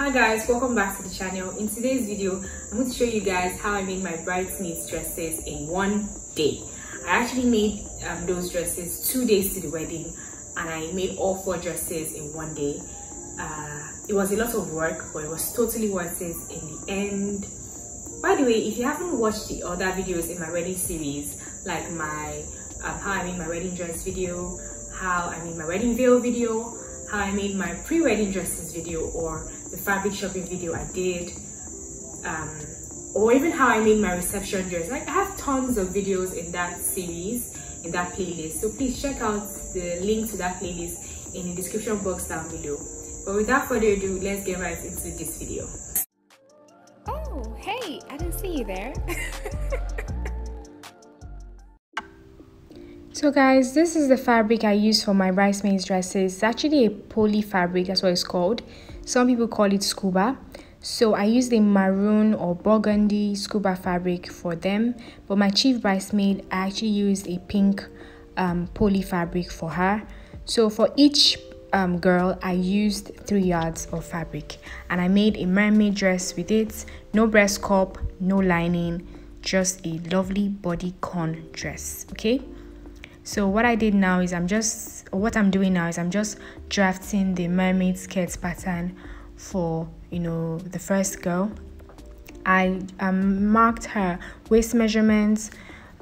Hi guys, welcome back to the channel. In today's video, I'm going to show you guys how I made my bridesmaids dresses in one day. I actually made those dresses 2 days to the wedding, and I made all 4 dresses in one day. It was a lot of work, but it was totally worth it in the end. By the way, if you haven't watched the other videos in my wedding series, like my how I made my wedding dress video, how I made my wedding veil video, how I made my pre-wedding dresses video, or the fabric shopping video I did, or even how I made my reception dress. I have tons of videos in that series, in that playlist, so please check out the link to that playlist in the description box down below. But without further ado, let's get right into this video. Oh, hey, I didn't see you there. So guys, this is the fabric I use for my bridesmaids dresses. It's actually a poly fabric, that's what it's called. Some people call it scuba. So I used a maroon or burgundy scuba fabric for them. But my chief bridesmaid, I actually used a pink poly fabric for her. So for each girl, I used 3 yards of fabric. And I made a mermaid dress with it. No breast cup, no lining, just a lovely bodycon dress, okay? So what I did now is I'm just drafting the mermaid skirt pattern for, you know, the first girl. I marked her waist measurements.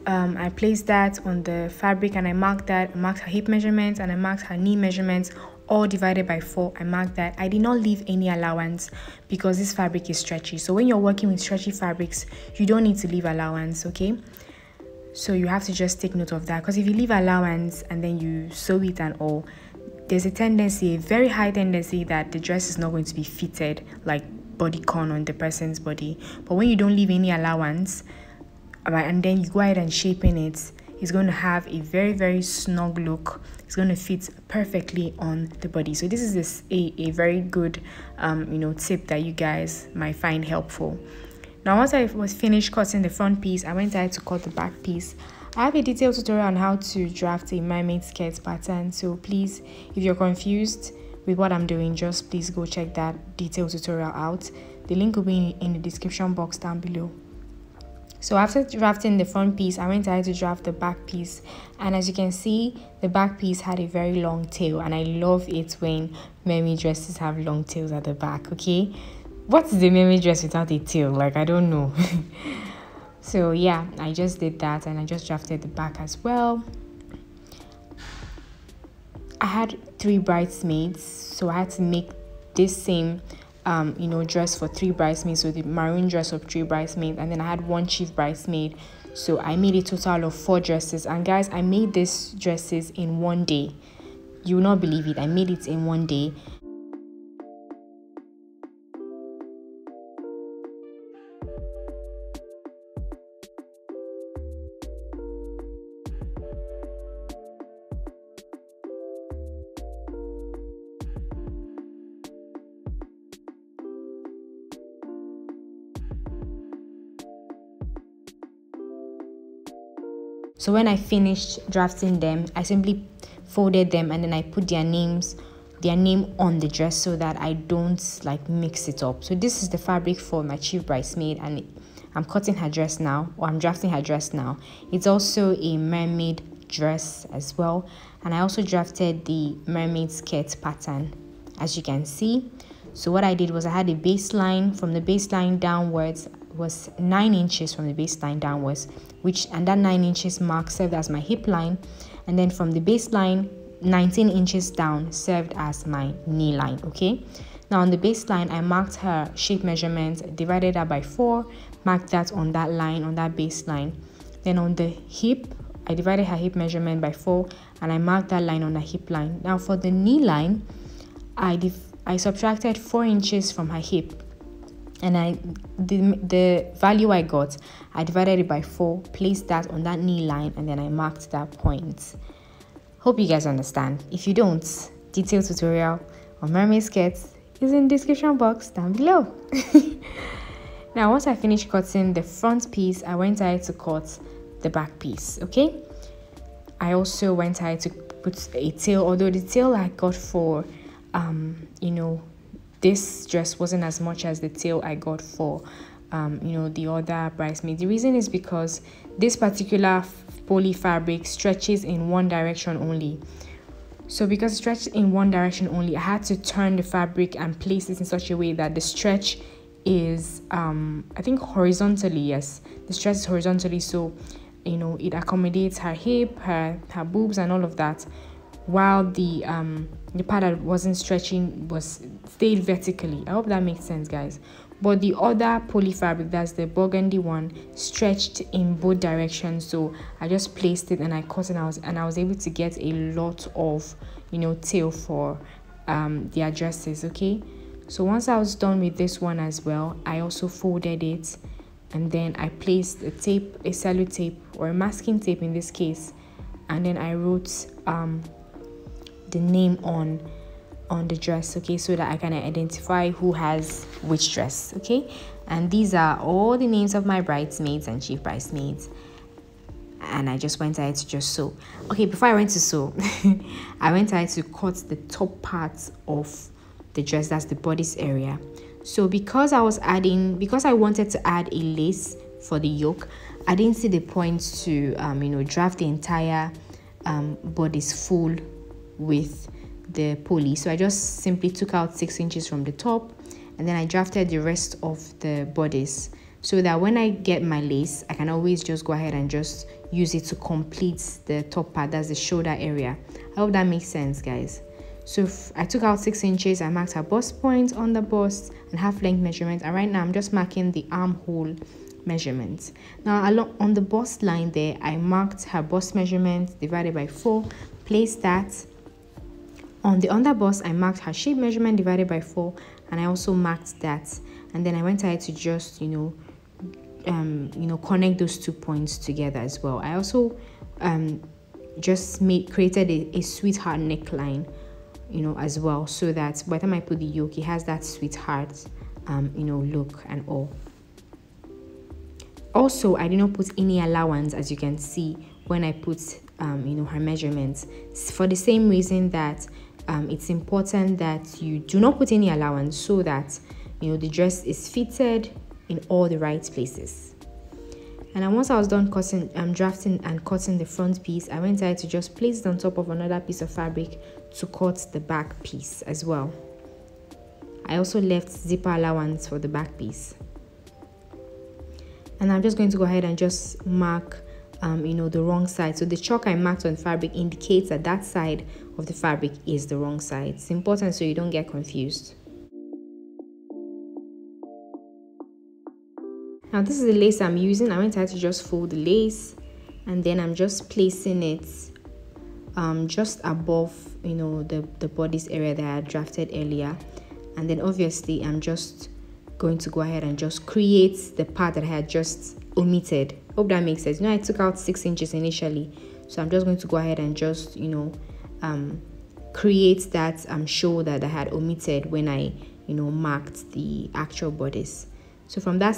I placed that on the fabric, and I marked her hip measurements, and I marked her knee measurements, all divided by 4. I marked that. I did not leave any allowance because this fabric is stretchy. So when you're working with stretchy fabrics, you don't need to leave allowance, okay? So you have to just take note of that, because if you leave allowance and then you sew it and all, there's a very high tendency that the dress is not going to be fitted like bodycon on the person's body. But when you don't leave any allowance, and then you go ahead and shaping it, it's going to have a very snug look. It's going to fit perfectly on the body. So this is a very good tip that you guys might find helpful. Now once I was finished cutting the front piece, I went ahead to cut the back piece. I have a detailed tutorial on how to draft a mermaid skirt pattern, so please, if you're confused with what I'm doing, just please go check that detailed tutorial out. The link will be in the description box down below. So after drafting the front piece, I went ahead to draft the back piece, and as you can see, the back piece had a very long tail, and I love it when mermaid dresses have long tails at the back, okay? What's the mermaid dress without a tail? Like, I don't know. So yeah, I just did that, and I just drafted the back as well. I had 3 bridesmaids, so I had to make this same dress for 3 bridesmaids. So the maroon dress of 3 bridesmaids, and then I had 1 chief bridesmaid. So I made a total of 4 dresses. And guys, I made these dresses in one day. You will not believe it, I made it in one day. So when I finished drafting them, I simply folded them, and then I put their name on the dress so that I don't like mix it up. So this is the fabric for my chief bridesmaid, and I'm cutting her dress now, or I'm drafting her dress now. It's also a mermaid dress as well, and I also drafted the mermaid skirt pattern, as you can see. So what I did was I had a baseline. From the baseline downwards was 9 inches from the baseline downwards, and that 9 inches mark served as my hip line, and then from the baseline 19 inches down served as my knee line, okay? Now on the baseline, I marked her shape measurements, divided that by 4, marked that on that line, on that baseline. Then on the hip, I divided her hip measurement by 4, and I marked that line on the hip line. Now for the knee line, I subtracted 4 inches from her hip, and the value I got, I divided it by 4, placed that on that knee line, and then I marked that point. Hope you guys understand. If you don't, detailed tutorial on mermaid skirts is in the description box down below. Now once I finished cutting the front piece, I went ahead to cut the back piece, okay? I also went ahead to put a tail, although the tail I got for this dress wasn't as much as the tail I got for the other bridesmaid. The reason is because this particular poly fabric stretches in one direction only. So because it stretches in one direction only, I had to turn the fabric and place it in such a way that the stretch is I think horizontally. Yes, the stretch is horizontally, so it accommodates her hip, her boobs, and all of that, while the part that wasn't stretching stayed vertically. I hope that makes sense, guys. But the other poly fabric, that's the burgundy one, stretched in both directions. So I just placed it and I cut it, and I was able to get a lot of tail for their dresses. Okay, so once I was done with this one as well, I also folded it, and then I placed a tape, a cello tape or a masking tape in this case, and then I wrote the name on the dress, okay, so that I can identify who has which dress. Okay, and these are all the names of my bridesmaids and chief bridesmaids, and I just went ahead to just sew. Okay, before I went to sew, I went ahead to cut the top part of the dress, that's the bodice area. So because I wanted to add a lace for the yoke, I didn't see the point to draft the entire bodice full with the poly. So I just simply took out 6 inches from the top, and then I drafted the rest of the bodice, so that when I get my lace, I can always just go ahead and just use it to complete the top part, that's the shoulder area. I hope that makes sense, guys. So I took out 6 inches, I marked her bust point on the bust and half length measurement, and right now I'm just marking the armhole measurement. Now along on the bust line there, I marked her bust measurement divided by 4, placed that. On the under bust, I marked her shape measurement divided by 4, and I also marked that, and then I went ahead to just connect those 2 points together as well. I also just created a sweetheart neckline, as well, so that by the time I put the yoke, it has that sweetheart look and all. Also, I did not put any allowance, as you can see, when I put her measurements, for the same reason that it's important that you do not put any allowance, so that the dress is fitted in all the right places. And then once I was done drafting and cutting the front piece, I went ahead to just place it on top of another piece of fabric to cut the back piece as well. I also left zipper allowance for the back piece. And I'm just going to go ahead and just mark the wrong side. So the chalk I marked on fabric indicates that that side of the fabric is the wrong side. It's important so you don't get confused. Now this is the lace I'm using. I went ahead to just fold the lace, and then I'm just placing it just above the bodice area that I had drafted earlier, and then obviously I'm just going to go ahead and just create the part that I had just omitted. Hope that makes sense. I took out 6 inches initially, so I'm just going to go ahead and just create that shoulder that I had omitted when I marked the actual bodice. So from that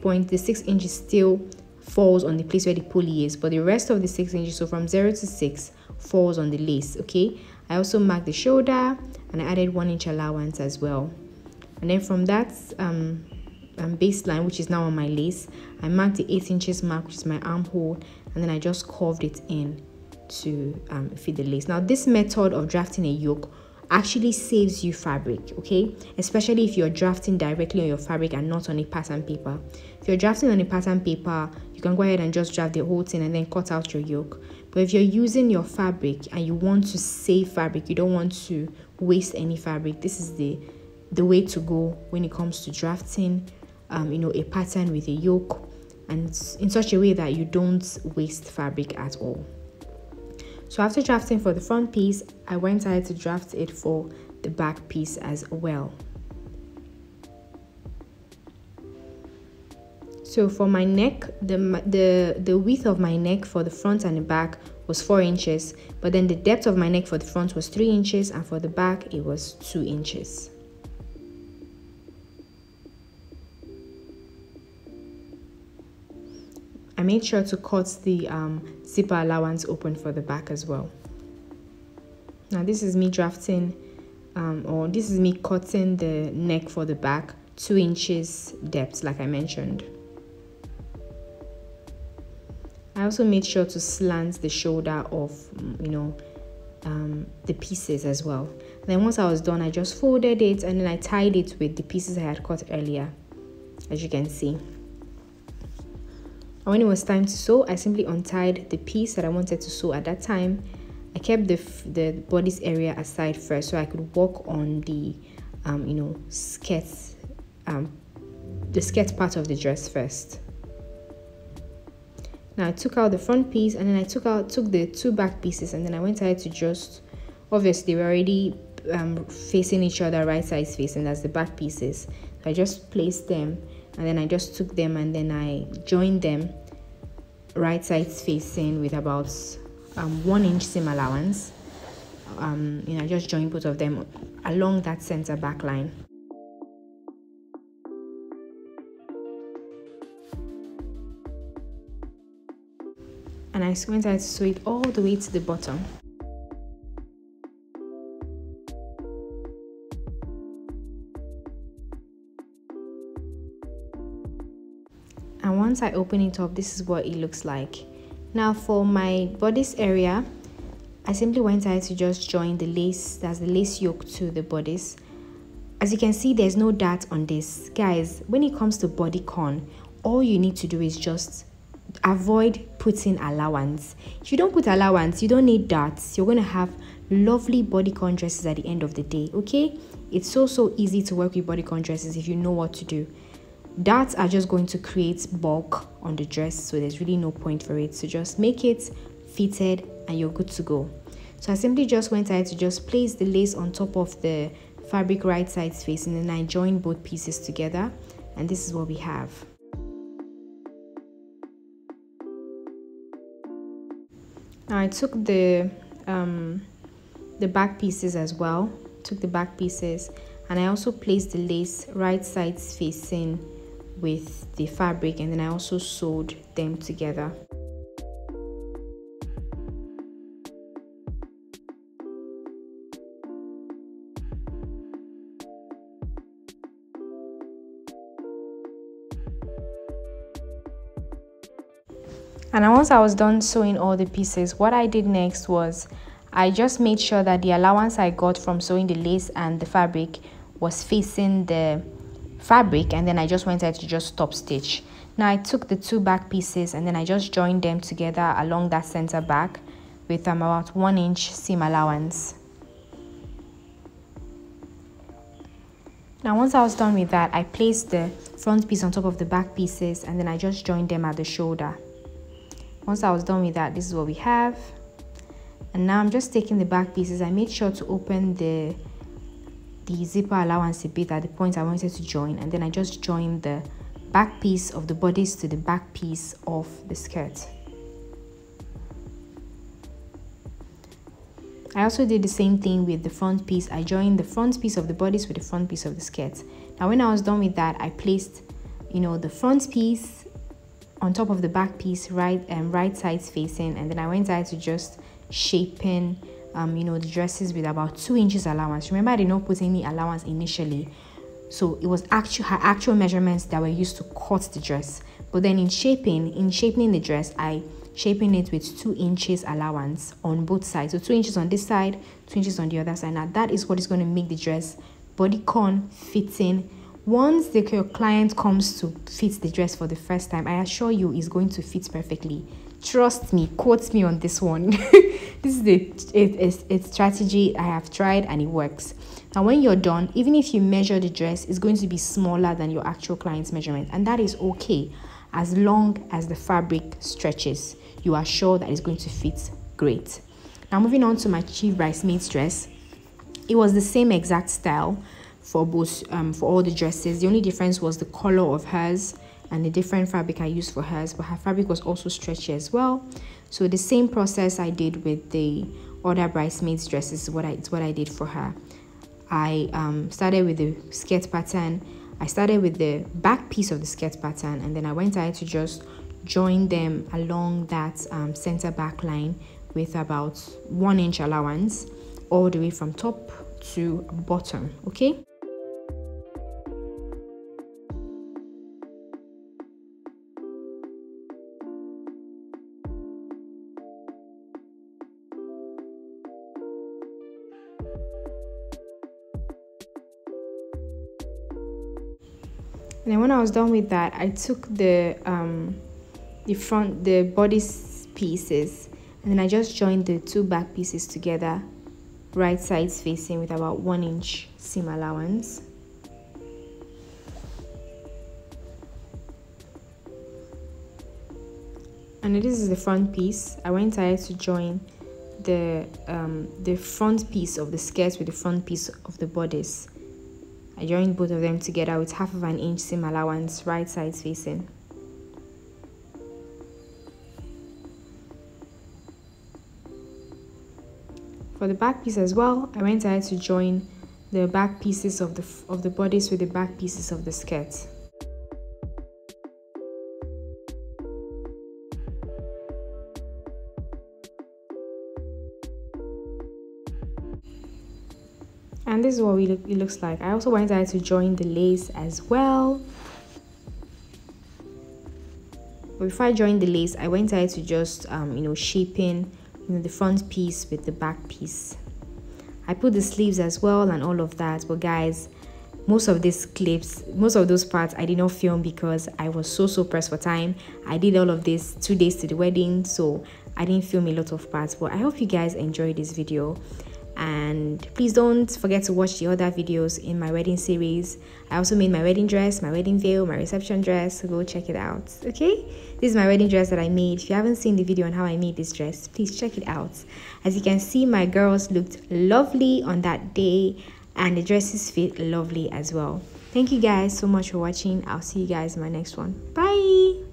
point, the 6 inches still falls on the place where the pulley is, but the rest of the 6 inches, so from 0 to 6, falls on the lace. Okay, I also marked the shoulder, and I added 1 inch allowance as well. And then from that baseline, which is now on my lace, I marked the 8 inches mark, which is my armhole, and then I just curved it in to fit the lace. Now this method of drafting a yoke actually saves you fabric, okay, especially if you're drafting directly on your fabric and not on a pattern paper. If you're drafting on a pattern paper, you can go ahead and just draft the whole thing and then cut out your yoke. But if you're using your fabric and you want to save fabric, you don't want to waste any fabric, this is the way to go when it comes to drafting a pattern with a yoke, and in such a way that you don't waste fabric at all. So after drafting for the front piece, I went ahead to draft it for the back piece as well. So for my neck, the width of my neck for the front and the back was 4 inches, but then the depth of my neck for the front was 3 inches, and for the back it was 2 inches. I made sure to cut the zipper allowance open for the back as well. Now this is me drafting or this is me cutting the neck for the back 2 inches depth, like I mentioned. I also made sure to slant the shoulder of the pieces as well. And then once I was done, I just folded it and then I tied it with the pieces I had cut earlier, as you can see. And when it was time to sew, I simply untied the piece that I wanted to sew at that time. I kept the bodice area aside first so I could work on the skirt, the skirt part of the dress first. Now I took out the front piece and then I took the 2 back pieces, and then I went ahead to just, obviously they were already facing each other, right sides facing, that's the back pieces. So I just placed them and then I just took them and then I joined them right sides facing with about 1 inch seam allowance. I just joined both of them along that center back line. And I went ahead to sew it all the way to the bottom. And once I open it up, this is what it looks like. Now for my bodice area, I simply went ahead to just join the lace, that's the lace yoke, to the bodice. As you can see, there's no dart on this. Guys, when it comes to bodycon, all you need to do is just avoid putting allowance. If you don't put allowance, you don't need darts. You're going to have lovely bodycon dresses at the end of the day, okay? It's so easy to work with bodycon dresses if you know what to do. Darts are just going to create bulk on the dress, so there's really no point for it. So just make it fitted and you're good to go. So I simply just went ahead to just place the lace on top of the fabric right sides facing, and I joined both pieces together, and this is what we have. Now I took the back pieces as well, and I also placed the lace right sides facing with the fabric, and then I also sewed them together. And once I was done sewing all the pieces, what I did next was I just made sure that the allowance I got from sewing the lace and the fabric was facing the fabric, and then I just went ahead to just top stitch. Now I took the 2 back pieces and then I just joined them together along that center back with about 1 inch seam allowance. Now once I was done with that, I placed the front piece on top of the back pieces and then I just joined them at the shoulder. Once I was done with that, this is what we have. And now I'm just taking the back pieces. I made sure to open the zipper allowance a bit at the point I wanted to join, and then I just joined the back piece of the bodice to the back piece of the skirt. I also did the same thing with the front piece. I joined the front piece of the bodice with the front piece of the skirt. Now when I was done with that, I placed the front piece on top of the back piece, right sides facing, and then I went ahead to just shaping the dresses with about 2 inches allowance. Remember, I did not put any allowance initially, so it was her actual measurements that were used to cut the dress. But then in shaping the dress, I shaping it with 2 inches allowance on both sides. So 2 inches on this side, 2 inches on the other side. Now that is what is going to make the dress bodycon fitting. Once your client comes to fit the dress for the first time, I assure you it's going to fit perfectly. Trust me, quote me on this one. This is a strategy I have tried and it works. Now when you're done, even if you measure the dress, it's going to be smaller than your actual client's measurement, and that is okay as long as the fabric stretches. You are sure that it's going to fit great. Now moving on to my chief bridesmaid's dress. It was the same exact style for both for all the dresses. The only difference was the color of hers and the different fabric I used for hers, but her fabric was also stretchy as well. So the same process I did with the other bridesmaids dresses is what I did for her. I started with the skirt pattern. I started with the back piece of the skirt pattern, and then I went ahead to just join them along that center back line with about 1 inch allowance all the way from top to bottom. Okay. And then when I was done with that, I took the body pieces, and then I just joined the two back pieces together, right sides facing, with about 1 inch seam allowance. And this is the front piece. I went ahead to join the front piece of the skirts with the front piece of the bodice. I joined both of them together with 1/2 inch seam allowance, right sides facing. For the back piece as well, I went ahead to join the back pieces of the bodice with the back pieces of the skirt. And this is what it looks like. I also went ahead to join the lace as well. But before I joined the lace, I went ahead to just shaping the front piece with the back piece. I put the sleeves as well and all of that. But guys, most of these clips, most of those parts I did not film because I was so pressed for time. I did all of this 2 days to the wedding, so I didn't film a lot of parts. But I hope you guys enjoyed this video. And please don't forget to watch the other videos in my wedding series. I also made my wedding dress, my wedding veil, my reception dress, so go check it out. Okay, this is my wedding dress that I made. If you haven't seen the video on how I made this dress, please check it out. As you can see, my girls looked lovely on that day, and the dresses fit lovely as well. Thank you guys so much for watching. I'll see you guys in my next one. Bye.